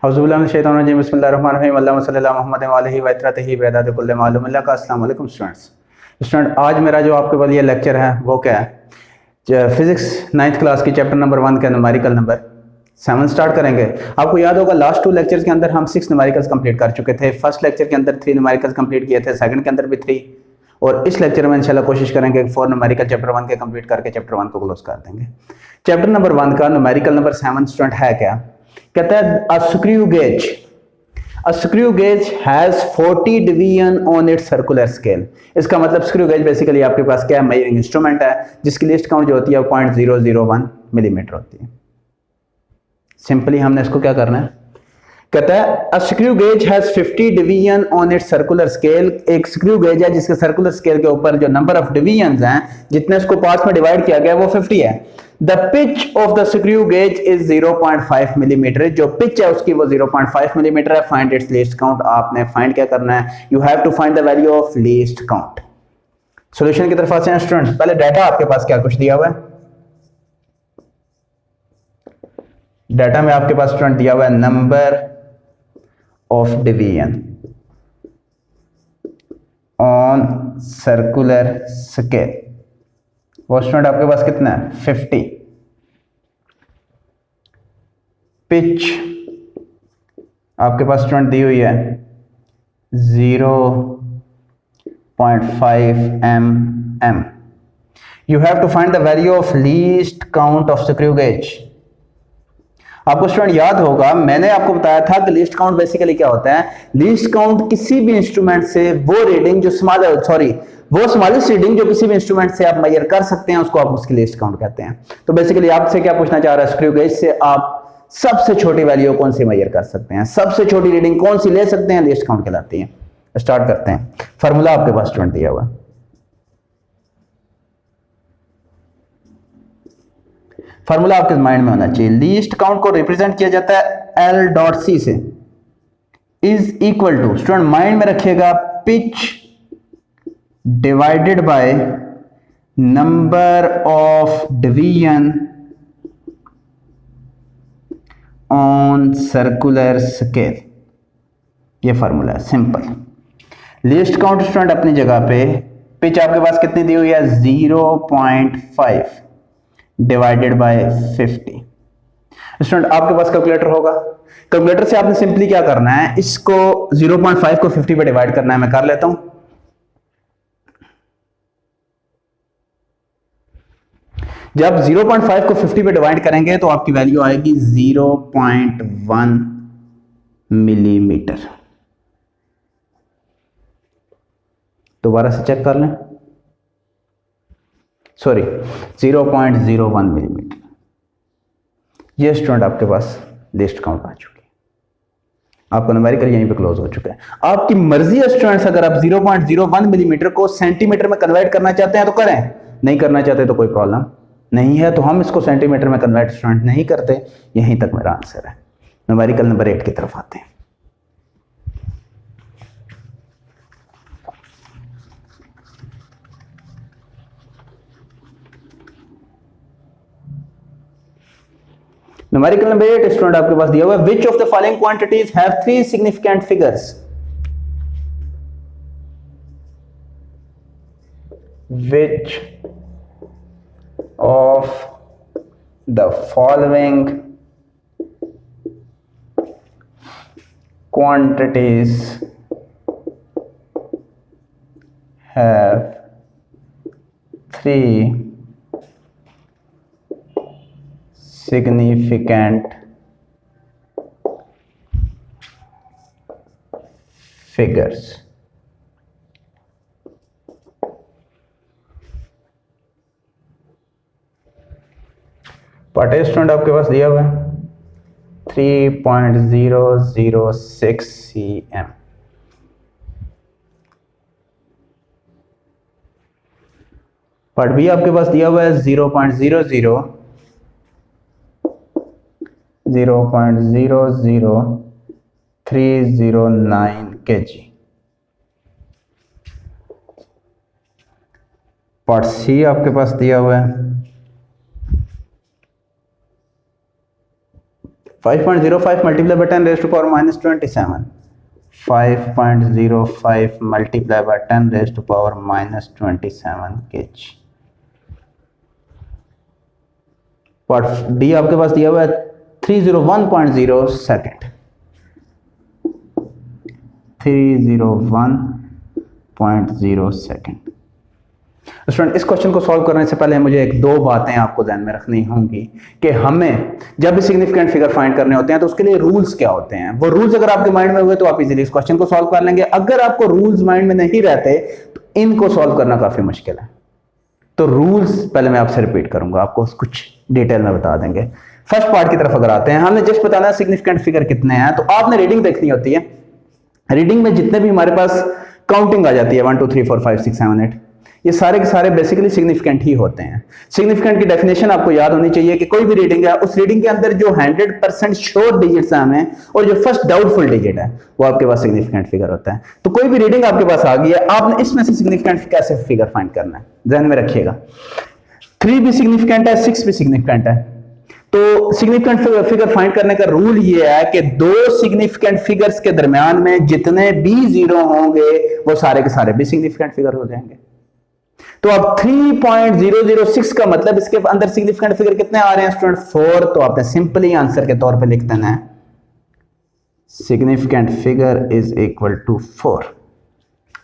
औज़ुबिल्लाहि बिस्मिल्लाहिर्रहमानिर्रहीम अल्लाहुम्मा सल्ली अला मुहम्मद व आलिहि व इत्रतिहि व इदादि कुल्लि मालूम लका। अस्सलाम वालेकुम स्टूडेंट, आज मेरा जो आपके लिए लेक्चर है वो क्या है, फिजिक्स 9th क्लास की चैप्टर नंबर 1 के न्यूमेरिकल नंबर 7 स्टार्ट करेंगे। आपको याद होगा लास्ट 2 लेक्चर्स के अंदर हम 6 न्यूमेरिकल्स कंप्लीट कर चुके थे। फर्स्ट लेक्चर के अंदर 3 न्यूमेरिकल्स कंप्लीट किए थे, सेकंड के अंदर भी 3, और इस लेक्चर में इंशाल्लाह कोशिश करेंगे 4 न्यूमेरिकल चैप्टर 1 के कंप्लीट करके चैप्टर 1 को क्लोज कर देंगे। चैप्टर नंबर 1 का न्यूमेरिकल नंबर 7 स्टूडेंट है क्या, कहता है a screw gauge has 40 division on its circular scale। इसका मतलब स्क्रू गेज बेसिकली आपके पास क्या है, मेजरिंग इंस्ट्रूमेंट है जिसकी लिस्ट काउंट जो होती है 0.001 मिलीमीटर होती है। सिंपली हमने इसको क्या करना है, कहता है a screw gauge has 50 division on its circular scale। एक स्क्रू गेज है जिसके सर्कुलर स्केल के ऊपर जो नंबर ऑफ डिवीजन हैं, जितने इसको पार्ट्स में डिवाइड किया गया वो 50 है। The pitch of the screw gauge is 0.5 millimetre. जो पिच है उसकी वो 0.5 मिलीमीटर है। Find its least count. आपने फाइंड क्या करना है, you have to find the value of least count. Solution की तरफ आते हैं स्टूडेंट। पहले डाटा आपके पास क्या कुछ दिया हुआ है, डाटा में आपके पास स्टूडेंट दिया हुआ है number of division on circular scale. वो स्टूडेंट आपके पास कितना है, 50। पिच आपके पास स्टूडेंट दी हुई है 0.5 mm। You have to find the value of least count of screw gauge. आपको स्टूडेंट याद होगा मैंने आपको बताया था कि लीस्ट काउंट बेसिकली क्या होता है। लीस्ट काउंट किसी भी इंस्ट्रूमेंट से वो रीडिंग जो वो स्मॉलेस्ट रीडिंग जो किसी भी इंस्ट्रूमेंट से आप मेजर कर सकते हैं उसको आप उसकी लीस्ट काउंट कहते हैं। तो बेसिकली आपसे क्या पूछना चाह रहा है, स्क्रू गेज से आप सबसे छोटी वैल्यू कौन सी मेजर कर सकते हैं, सबसे छोटी रीडिंग कौन सी ले सकते हैं, लीस्ट काउंट कहलाती है। स्टार्ट करते हैं। फार्मूला आपके पास स्टूडेंट दिया हुआ, फार्मूला आपके माइंड में होना चाहिए। लीस्ट काउंट को रिप्रेजेंट किया जाता है L डॉट C से, is equal to, student mind में रखिएगा, pitch divided by number of division on circular scale. ये फार्मूला है, सिंपल। लीस्ट काउंट स्टूडेंट अपनी जगह पे, पिच आपके पास कितनी दी हुई है 0.5 डिवाइडेड बाय 50। स्टूडेंट आपके पास कैलकुलेटर होगा, कैलकुलेटर से आपने सिंपली क्या करना है, इसको 0.5 को 50 पे डिवाइड करना है। मैं कर लेता हूं। जब 0.5 को 50 पे डिवाइड करेंगे तो आपकी वैल्यू आएगी 0.1 मिलीमीटर। दोबारा से चेक कर लें, सॉरी 0.01 मिलीमीटर। ये स्टूडेंट आपके पास लिस्ट काउंट आ चुकी है, आपका न्यूमेरिकल यहीं पे क्लोज हो चुका है। आपकी मर्जी है स्टूडेंट्स, अगर आप 0.01 मिलीमीटर को सेंटीमीटर में कन्वर्ट करना चाहते हैं तो करें, नहीं करना चाहते तो कोई प्रॉब्लम नहीं है। तो हम इसको सेंटीमीटर में कन्वर्ट स्टूडेंट नहीं करते। यहीं तक मेरा आंसर है। न्यूमेरिकल नंबर 8 की तरफ आते हैं। न्यूमेरिकल नंबर 8 स्टूडेंट आपके पास दिया हुआ है, which of the following quantities have 3 significant figures. Which of the following quantities have 3 significant figures। Part a student आपके पास दिया हुआ है 3.006 cm। पार्ट बी आपके पास दिया हुआ है 0.00309 kg। पार्ट सी आपके पास दिया हुआ है 5.05 multiply by 10 raise to power -27, 5.05 multiply by 10 raise to power -27 kg। Part D आपके पास दिया हुआ है 301.0 सेकेंड, 301.0 सेकेंड। स्टूडेंट, इस क्वेश्चन को सॉल्व करने से पहले मुझे एक दो बातें आपको ध्यान में रखनी होंगी कि हमें जब भी सिग्निफिकेंट फिगर फाइंड करने होते हैं तो उसके लिए रूल्स क्या होते हैं। वो रूल्स अगर आपके माइंड में हुए तो आप इजीली इस क्वेश्चन को सॉल्व कर लेंगे। अगर आपको रूल्स माइंड में नहीं रहते तो इनको सॉल्व करना काफी मुश्किल है। तो रूल्स पहले मैं आपसे रिपीट करूंगा, आपको कुछ डिटेल में बता देंगे। फर्स्ट पार्ट की तरफ अगर आते हैं, हमने जस्ट बताना है सिग्निफिकेंट फिगर कितने हैं, तो आपने रीडिंग देखनी होती है। रीडिंग में जितने भी हमारे पास काउंटिंग आ जाती है 1 2 3 4 5 6 7 8, ये सारे के सारे बेसिकली सिग्निफिकेंट ही होते हैं। सिग्निफिकेंट की डेफिनेशन आपको याद होनी चाहिए कि कोई भी रीडिंग है, उस रीडिंग के अंदर जो 100% श्योर डिजिट्स हैं हमें, और जो फर्स्ट डाउटफुल डिजिट है वो आपके पास सिग्निफिकेंट फिगर होता है। तो कोई भी रीडिंग आपके पास आ गई है, आपने इसमें से सिग्निफिकेंट कैसे फिगर फाइंड करना है ध्यान में रखिएगा। 3 भी सिग्निफिकेंट है, 6 भी सिग्निफिकेंट है। तो सिग्निफिकेंट फिगर फाइंड करने का रूल ये है कि दो सिग्निफिकेंट फिगर्स के दरमियान में जितने भी जीरो होंगे वो सारे के सारे भी सिग्निफिकेंट फिगर हो जाएंगे। तो अब 3.006 का मतलब इसके अंदर सिग्निफिकेंट फिगर कितने आ रहे हैं स्टूडेंट? 4। तो आपने सिंपली आंसर के तौर पे लिख देना है significant figure is equal to 4।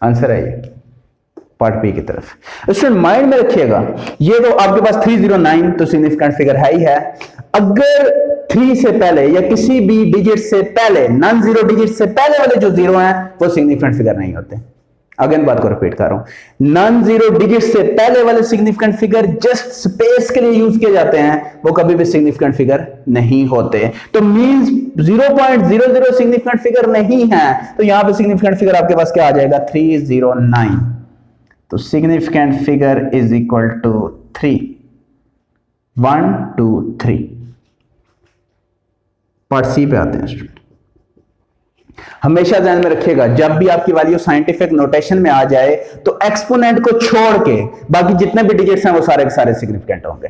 Answer है ये पार्ट बी की तरफ। स्टूडेंट माइंड में रखिएगा, ये तो आपके पास 309 तो सिग्निफिकेंट फिगर है ही है। अगर 3 से पहले या किसी भी डिजिट से पहले, नॉन जीरो डिजिट से पहले वाले जो जीरो हैं वो सिग्निफिकेंट फिगर नहीं होते। अगेन बात को रिपीट कर रहा हूं, नॉन जीरो डिजिट से पहले वाले सिग्निफिकेंट फिगर जस्ट स्पेस के लिए यूज किए जाते हैं, वो कभी भी सिग्निफिकेंट फिगर नहीं होते। तो मींस 0.00 सिग्निफिकेंट फिगर नहीं है, तो यहां पे सिग्निफिकेंट फिगर आपके पास क्या आ जाएगा? 309। तो significant figure is equal to 3, 1 2 3। Part C पे आते हैं स्टूडेंट। हमेशा ध्यान में रखिएगा, जब भी आपकी वैल्यू साइंटिफिक नोटेशन में आ जाए तो एक्सपोनेंट को छोड़ के बाकी जितने भी डिजिट्स हैं वो सारे के सारे सिग्निफिकेंट होंगे।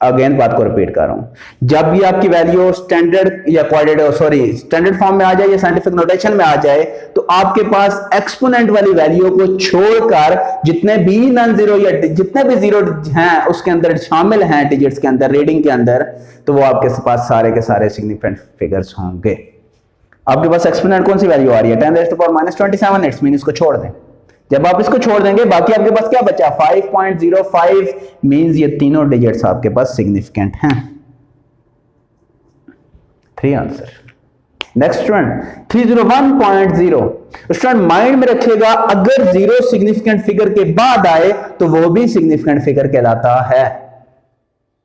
अगेन बात को रिपीट कर रहा हूं, जब भी आपकी वैल्यू स्टैंडर्ड या स्टैंडर्ड फॉर्म में आ जाए या साइंटिफिक नोटेशन में आ जाए तो आपके पास एक्सपोनेंट वाली वैल्यू को छोड़कर जितने भी नॉन जीरो या जितने भी जीरो हैं उसके अंदर शामिल हैं डिजिट्स के अंदर, रीडिंग के अंदर, तो वो आपके पास सारे के सारे सिग्निफिकेंट फिगर्स होंगे। आपके पास एक्सपोनेंट कौन सी वैल्यू आ रही है? 10 raise to power -27। It's mean इसको छोड़ दें। जब आप इसको छोड़ देंगे बाकी आपके पास क्या बचा? 5.05 मींस ये तीनों डिजिट्स आपके पास सिग्निफिकेंट हैं। 3 answer. Next student 301.0। Student mind में रखिएगा, अगर जीरो सिग्निफिकेंट फिगर के बाद आए तो वो भी सिग्निफिकेंट फिगर कहलाता है।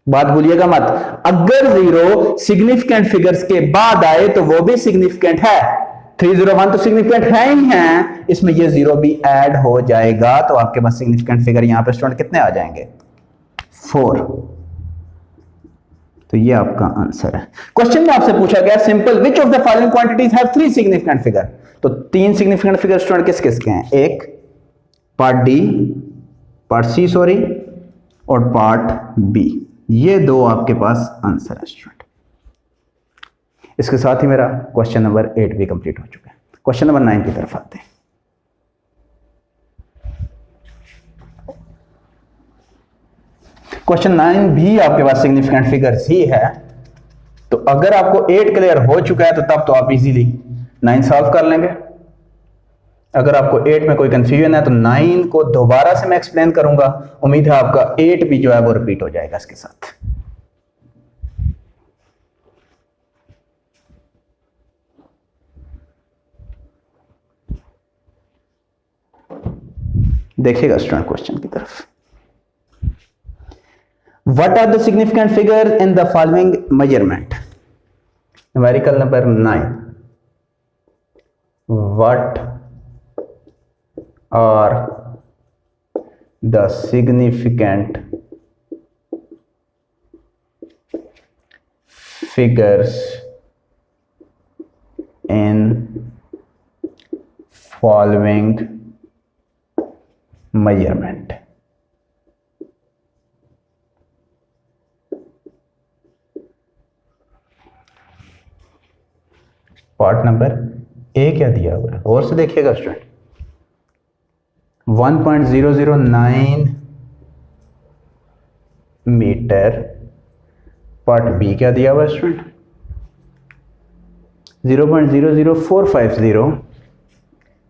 बात भूलिएगा मत, अगर जीरो सिग्निफिकेंट फिगर्स के बाद आए तो वो भी सिग्निफिकेंट है। 301 तो सिग्निफिकेंट है ही है, इसमें ये जीरो भी ऐड हो जाएगा तो आपके पास सिग्निफिकेंट फिगर यहां पे स्टूडेंट कितने आ जाएंगे? 4। तो ये आपका आंसर है। क्वेश्चन में आपसे पूछा गया simple, which of the following quantities have 3 significant figure? तो 3 सिग्निफिकेंट फिगर स्टूडेंट किस किस के हैं? एक पार्ट डी, पार्ट सी और पार्ट बी। ये दो आपके पास आंसर है स्टूडेंट। इसके साथ ही मेरा क्वेश्चन नंबर 8 भी कंप्लीट हो चुका है। क्वेश्चन नंबर 9 की तरफ आते हैं। क्वेश्चन 9 भी आपके पास सिग्निफिकेंट फिगर्स ही है। तो अगर आपको 8 क्लियर हो चुका है तो तब तो आप इजीली 9 सॉल्व कर लेंगे। अगर आपको 8 में कोई कंफ्यूजन है तो 9 को दोबारा से मैं एक्सप्लेन करूंगा। उम्मीद है आपका 8 भी जो है वो रिपीट हो जाएगा इसके साथ। देखिएगा स्टूडेंट क्वेश्चन की तरफ। What are the significant figures in the following measurement? Numerical number 9. What are the significant figures in following measurement? Part number A क्या दिया हुआ है, और से देखिएगा स्टूडेंट, 1.009 मीटर। पार्ट बी क्या दिया हुआ है स्टूडेंट, 0.00450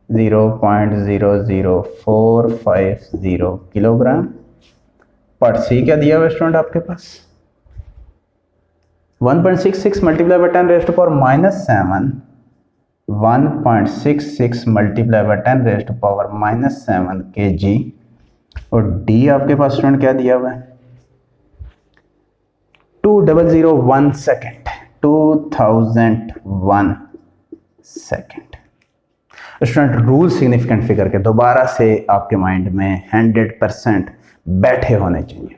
0.00450 किलोग्राम। पार्ट सी क्या दिया हुआ है स्टूडेंट आपके पास, 1.66 multiply by 10 raised to power -7, 1.66 multiply by 10 raised to power -7 kg। और डी आपके पास स्टूडेंट क्या दिया हुआ है, 2001 second, 2001 second. Student rule significant figure के दोबारा से आपके माइंड में 100% बैठे होने चाहिए।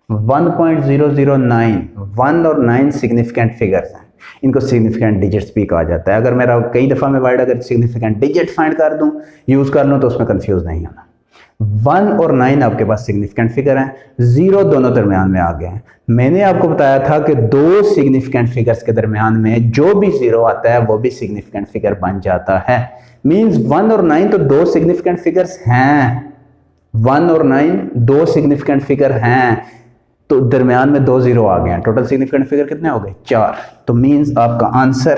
1.009, 1 और 9 सिग्निफिकेंट फिगर्स हैं, इनको सिग्निफिकेंट डिजिट्स भी कहा जाता है। अगर मेरा कई दफ़ा मैं वर्ड अगर सिग्निफिकेंट डिजिट फाइंड कर दूं, यूज़ कर लूं, तो उसमें कंफ्यूज नहीं होना। 1 और 9 आपके पास सिग्निफिकेंट फिगर हैं, 0 दोनों दरमियान में आ गए हैं। मैंने आपको बताया था कि दो सिग्निफिकेंट फिगर्स के दरमियान में जो भी 0 आता है वो भी सिग्निफिकेंट फिगर बन जाता है। मींस 1 और 9 तो दो सिग्निफिकेंट फिगर्स हैं, 1 और 9 दो सिग्निफिकेंट फिगर हैं, तो दरमियान में 2 0 आ गए हैं। टोटल सिग्निफिकेंट फिगर कितने हो गए, 4। तो मींस आपका answer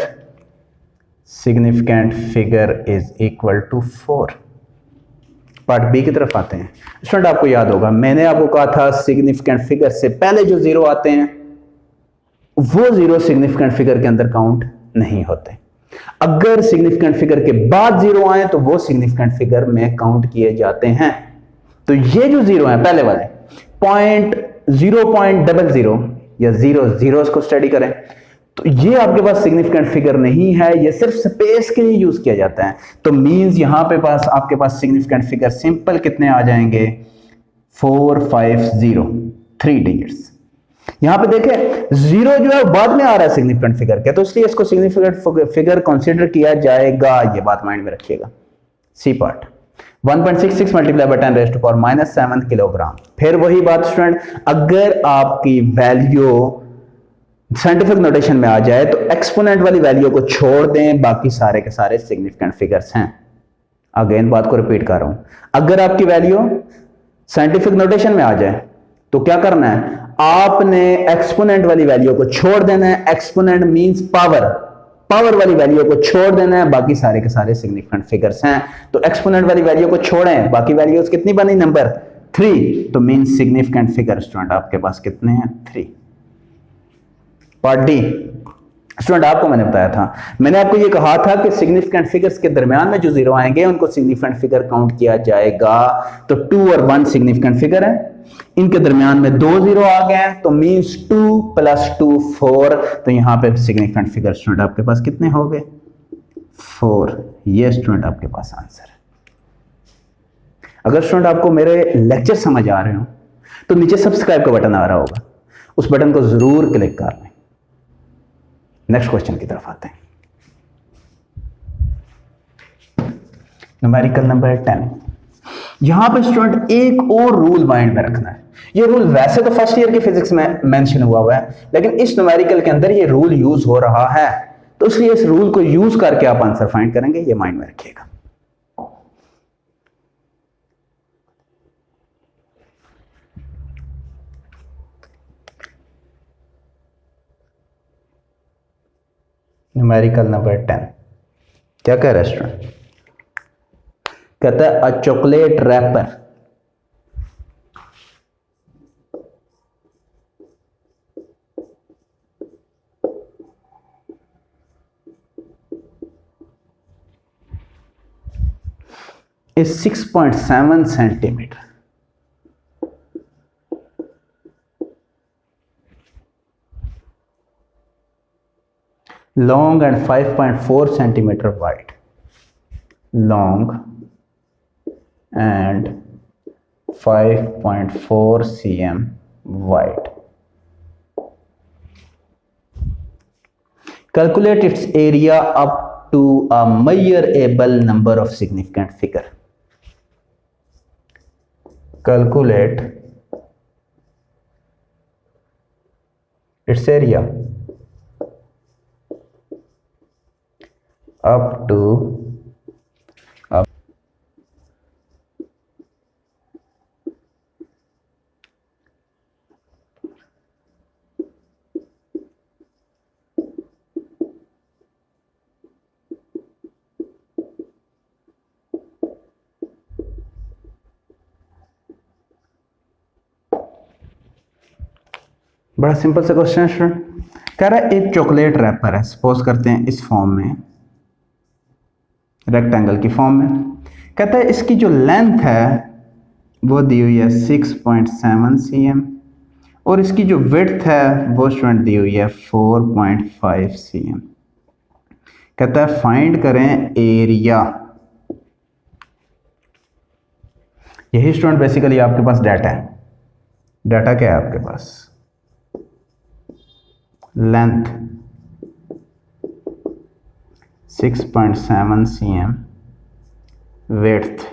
significant figure is equal to 4। Part B की तरफ आते हैं। स्टूडेंट आपको याद होगा मैंने आपको कहा था सिग्निफिकेंट फिगर से पहले जो 0 आते हैं वो 0 सिग्निफिकेंट फिगर के अंदर काउंट नहीं होते। अगर सिग्निफिकेंट फिगर के बाद 0 आए तो वो सिग्निफिकेंट फिगर में काउंट किए जाते हैं। तो ये जो 0 है पहले वाले 0.00 या 0 को स्टडी करें तो ये आपके पास सिग्निफिकेंट फिगर नहीं है, ये सिर्फ स्पेस के लिए यूज किया जाता है। तो मींस यहां पे पास आपके पास सिग्निफिकेंट फिगर सिंपल कितने आ जाएंगे, 450, 3 डिजिट्स। यहां पे देखें 0 जो है बाद में आ रहा है सिग्निफिकेंट फिगर के, तो इसलिए इसको सिग्निफिकेंट फिगर कंसीडर किया जाएगा, ये बात माइंड में रखिएगा। C part 1.66 multiply by 10 raised to power -7 kilogram. फिर वही बात स्टूडेंट, अगर आपकी वैल्यू साइंटिफिक नोटेशन में आ जाए तो एक्सपोनेंट वाली वैल्यू को छोड़ दें, बाकी सारे के सारे सिग्निफिकेंट फिगर्स हैं। अगेन बात को रिपीट कर रहा हूं, अगर आपकी वैल्यू साइंटिफिक नोटेशन में आ जाए तो क्या करना है, आपने एक्सपोनेंट वाली वैल्यू को छोड़ देना है। एक्सपोनेंट मींस पावर, पावर वाली वैल्यू को छोड़ देना है, बाकी सारे के सारे सिग्निफिकेंट फिगर्स हैं। तो एक्सपोनेंट वाली वैल्यू को छोड़ें, बाकी वैल्यूज कितनी बनी, नंबर 3। तो मींस सिग्निफिकेंट फिगर स्टूडेंट आपके पास कितने हैं, 3। पार्ट डी स्टूडेंट आपको मैंने बताया था, मैंने आपको ये कहा था कि सिग्निफिकेंट फिगर्स के दरमियान में जो 0 आएंगे उनको सिग्निफिकेंट फिगर काउंट किया जाएगा। तो 2 और 1 सिग्निफिकेंट फिगर है, इनके दरमियान में 2 0 आ गए हैं, तो मींस 2 + 2 4। तो यहां पे सिग्निफिकेंट फिगर स्टूडेंट आपके पास कितने हो गए, 4। ये स्टूडेंट आपके पास आंसर है। अगर स्टूडेंट आपको मेरे लेक्चर समझ आ रहे हो तो नीचे सब्सक्राइब का बटन आ रहा होगा, उस बटन को जरूर क्लिक कर लें। नेक्स्ट क्वेश्चन की तरफ आते हैं। Numerical number 10। यहां पर स्टूडेंट एक और रूल माइंड में रखना है। ये रूल वैसे तो फर्स्ट ईयर की फिजिक्स में मेंशन हुआ है, लेकिन इस न्यूमेरिकल के अंदर ये रूल यूज हो रहा है, तो इसलिए इस रूल को यूज करके आप आंसर फाइंड करेंगे, ये माइंड में रखिएगा। न्यूमेरिकल नंबर 10 क्या कह रहा है स्टूडेंट, कहता है a chocolate wrapper is 6.7 centimeter long and 5.4 centimeter wide, long and 5.4 cm wide. Calculate its area up to a measurable number of significant figure. Calculate its area up to बड़ा simple सा question है student. कह रहा है एक chocolate wrapper है, suppose करते हैं इस फॉर्म में, रेक्टेंगल की फॉर्म में। कहता है इसकी जो लेंथ है वो दी हुई है 6.7 cm और इसकी जो विड्थ है वो स्टूडेंट दी हुई है 4.5 cm। कहता है फाइंड करें एरिया। यही स्टूडेंट बेसिकली आपके पास डाटा है। डाटा क्या है आपके पास? Length 6.7 cm, width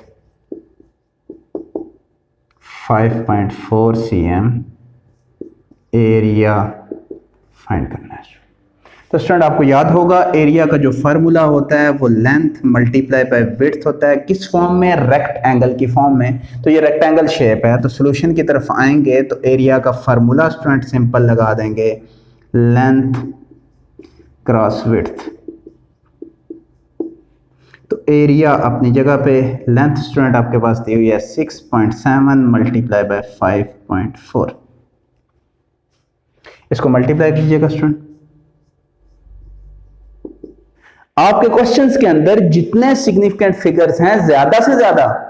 5.4 cm, area find करना है। तो स्टूडेंट आपको याद होगा एरिया का जो फार्मूला होता है वो लेंथ मल्टीप्लाई बाय विड्थ होता है। किस फॉर्म में? रेक्टेंगल की फॉर्म में। तो ये रेक्टेंगल शेप है, तो सॉल्यूशन की तरफ आएंगे तो एरिया का फार्मूला स्टूडेंट सिंपल लगा देंगे, लेंथ क्रॉस विड्थ। तो एरिया अपनी जगह पे, लेंथ स्टूडेंट आपके पास दी हुई है 6.7 मल्टीप्लाई बाय 5.4। इसको मल्टीप्लाई कीजिएगा स्टूडेंट। आपके क्वेश्चंस के अंदर जितने सिग्निफिकेंट फिगर्स हैं, ज्यादा से ज्यादा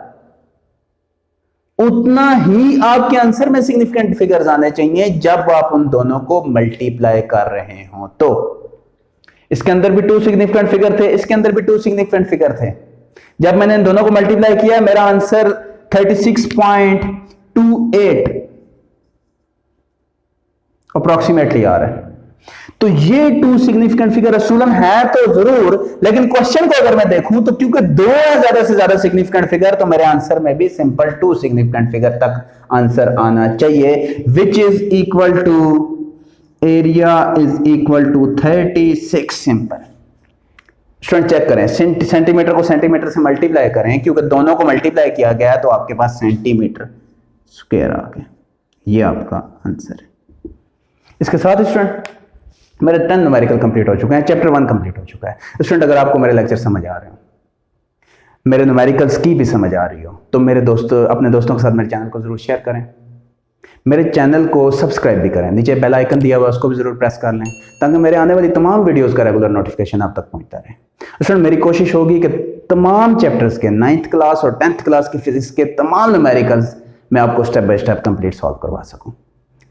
उतना ही आपके आंसर में सिग्निफिकेंट फिगर्स आने चाहिए जब आप उन दोनों को मल्टीप्लाई कर रहे हो। तो इसके अंदर भी 2 सिग्निफिकेंट फिगर थे, इसके अंदर भी 2 सिग्निफिकेंट फिगर थे। जब मैंने इन दोनों को मल्टीप्लाई किया मेरा आंसर 36.28 अप्रोक्सीमेटली आ रहा है। तो ये 2 सिग्निफिकेंट फिगर स्टूडेंट है तो जरूर, लेकिन क्वेश्चन को अगर मैं देखूं तो क्योंकि 2 है ज्यादा से ज्यादा सिग्निफिकेंट फिगर, तो मेरे आंसर में भी सिंपल 2 सिग्निफिकेंट फिगर तक आंसर आना चाहिए, which is equal to area is equal to 36। Simple student check करें, सेंटीमीटर को सेंटीमीटर से मल्टीप्लाई करें, क्योंकि दोनों को मल्टीप्लाई किया गया तो आपके पास सेंटीमीटर स्क्वायर आ गया। ये आपका आंसर है। इसके साथ स्टूडेंट मेरे 10 न्यूमेरिकल कंप्लीट हो चुके हैं, चैप्टर 1 कंप्लीट हो चुका है। स्टूडेंट अगर आपको मेरे लेक्चर समझ आ रहे हो, मेरे न्यूमेरिकल्स की भी समझ आ रही हो, तो मेरे दोस्तों अपने दोस्तों के साथ मेरे चैनल को जरूर शेयर करें, मेरे चैनल को सब्सक्राइब भी करें। नीचे बेल आइकन दिया हुआ है उसको भी जरूर प्रेस कर लें ताकि मेरे आने वाली तमाम वीडियोस का रेगुलर नोटिफिकेशन आप तक पहुंचता रहे। स्टूडेंट मेरी कोशिश होगी कि तमाम चैप्टर्स के 9th क्लास और 10th क्लास की फिजिक्स के तमाम न्यूमेरिकल्स मैं आपको step by step complete solve करवा सकूं।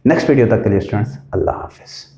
नेक्स्ट वीडियो तक के लिए स्टूडेंट्स अल्लाह हाफिज।